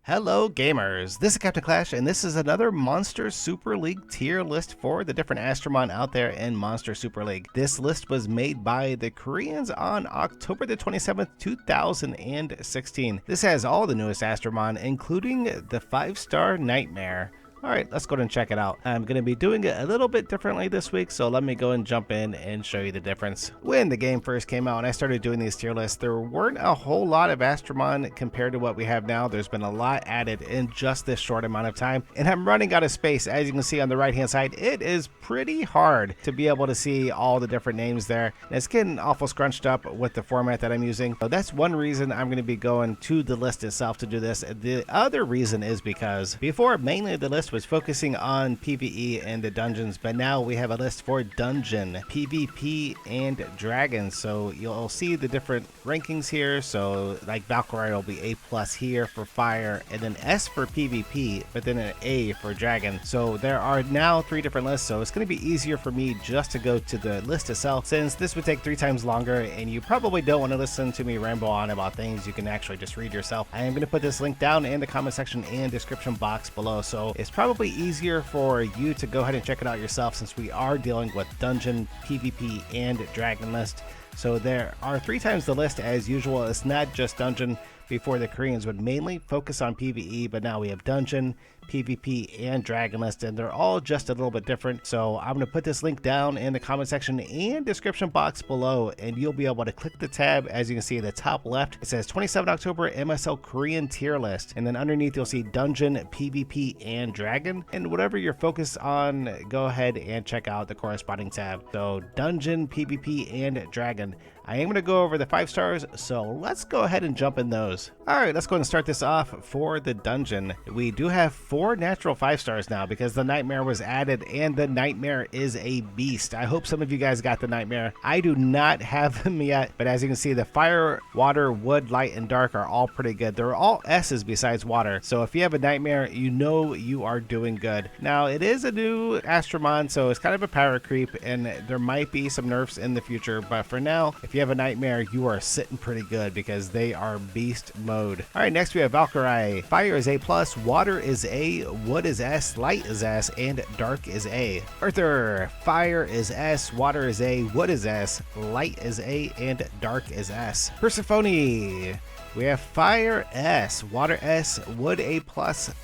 Hello gamers, this is Captain Clash and this is another Monster Super League tier list for the different Astromon out there in Monster Super League. This list was made by the Koreans on October the 27th, 2016. This has all the newest Astromon, including the 5-star Nightmare. Alright, let's go ahead and check it out. I'm going to be doing it a little bit differently this week, so let me go and jump in and show you the difference. When the game first came out and I started doing these tier lists, there weren't a whole lot of Astromon compared to what we have now. There's been a lot added in just this short amount of time, and I'm running out of space. As you can see on the right hand side, it is pretty hard to be able to see all the different names there. And it's getting awful scrunched up with the format that I'm using. So that's one reason I'm going to be going to the list itself to do this. The other reason is because before, mainly the list was focusing on PvE and the dungeons, but now we have a list for dungeon, PvP, and dragons. So you'll see the different rankings here. So like Valkyrie will be A+ here for fire, and then S for PvP, but then an A for dragon. So there are now 3 different lists, so it's going to be easier for me just to go to the list itself, since this would take 3 times longer and you probably don't want to listen to me ramble on about things you can actually just read yourself. I am going to put this link down in the comment section and description box below, so it's probably easier for you to go ahead and check it out yourself, since we are dealing with dungeon, PvP, and dragon list. So there are 3 times the list as usual. It's not just dungeon. Before, the Koreans would mainly focus on PvE, but now we have dungeon, PvP, and dragon list, and they're all just a little bit different. So I'm going to put this link down in the comment section and description box below, and you'll be able to click the tab. As you can see in the top left, it says 27 October MSL Korean tier list, and then underneath you'll see dungeon, PvP, and dragon, and whatever you're focused on, go ahead and check out the corresponding tab. So dungeon, PvP, and dragon. I am going to go over the 5 stars, so let's go ahead and jump in those. Alright, let's go and start this off for the dungeon. We do have 4 natural 5 stars now because the Nightmare was added, and the Nightmare is a beast. I hope some of you guys got the Nightmare. I do not have them yet, but as you can see, the fire, water, wood, light, and dark are all pretty good. They're all S's besides water, so if you have a Nightmare, you know you are doing good. Now, it is a new Astromon, so it's kind of a power creep, and there might be some nerfs in the future, but for now, if you have a Nightmare, you are sitting pretty good because they are beast mode. Alright, next we have Valkyrie. Fire is A+, water is A, wood is S, light is S, and dark is A. Arthur. Fire is S, water is A, wood is S, light is A, and dark is S. Persephone. We have fire S, water S, wood A+,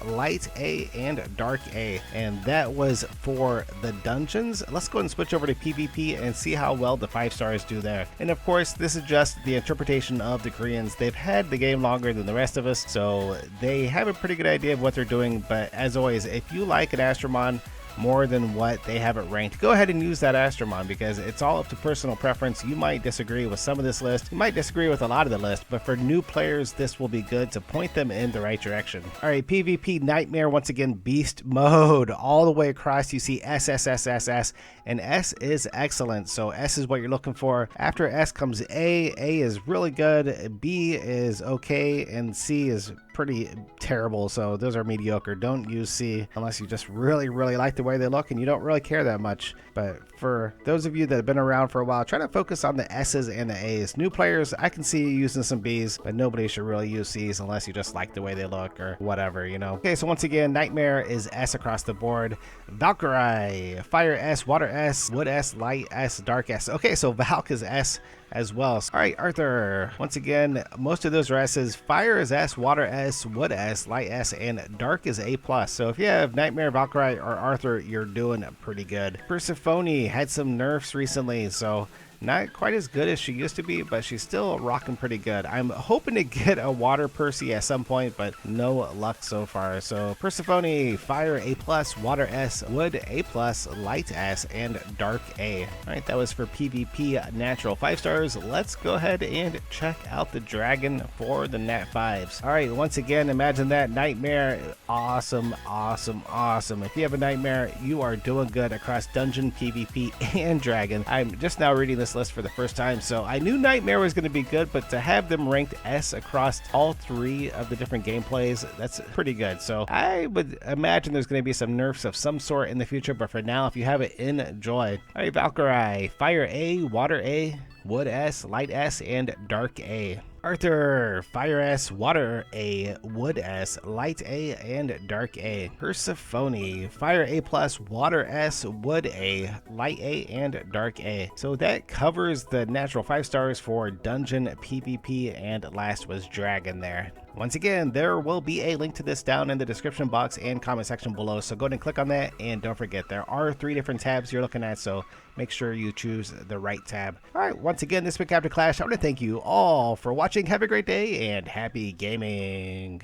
light A, and dark A. And that was for the dungeons. Let's go and switch over to PvP and see how well the 5 stars do there. And of course, this is just the interpretation of the Koreans. They've had the game longer than the rest of us, so they have a pretty good idea of what they're doing. But as always, if you like an Astromon more than what they have it ranked, go ahead and use that Astromon, because it's all up to personal preference. You might disagree with some of this list, you might disagree with a lot of the list, but for new players this will be good to point them in the right direction. Alright, PvP Nightmare, once again beast mode all the way across. You see S, S, S, S, S, and S is excellent, so S is what you're looking for. After S comes A is really good, B is okay, and C is pretty terrible, so those are mediocre. Don't use C unless you just really like the way they look and you don't really care that much. But for those of you that have been around for a while, try to focus on the S's and the A's. New players, I can see you using some B's, but nobody should really use C's unless you just like the way they look or whatever, you know. Okay, so once again, Nightmare is S across the board. Valkyrie, fire S, water S, wood S, light S, dark S. Okay, so Valk is S as well. Alright, Arthur. Once again, most of those are S's. Fire is S, water S, wood S, light S, and dark is A+. So if you have Nightmare, Valkyrie, or Arthur, you're doing pretty good. Persephone had some nerfs recently, so not quite as good as she used to be, but she's still rocking pretty good. I'm hoping to get a water Percy at some point, but no luck so far. So Persephone, fire A+, water S, wood A+, light S, and dark A. Alright, that was for PvP natural 5 stars. Let's go ahead and check out the dragon for the nat 5s. Alright, once again, imagine that Nightmare. Awesome, awesome, awesome. If you have a Nightmare, you are doing good across dungeon, PvP, and dragon. I'm just now reading this list for the first time, so I knew Nightmare was going to be good, but to have them ranked S across all 3 of the different gameplays, that's pretty good. So I would imagine there's going to be some nerfs of some sort in the future, but for now, if you have it, enjoy. Alright, Valkyrie, fire A, water A, wood S, light S, and dark A. Arthur, Fire S, Water A, Wood S, Light A, and Dark A. Persephone, Fire A+, Water S, Wood A, Light A, and Dark A. So that covers the natural 5 stars for Dungeon, PvP, and last was Dragon there. Once again, there will be a link to this down in the description box and comment section below, so go ahead and click on that, and don't forget there are 3 different tabs you're looking at, so make sure you choose the right tab. Alright, once again, this has been Captain Clash. I want to thank you all for watching. Have a great day and happy gaming.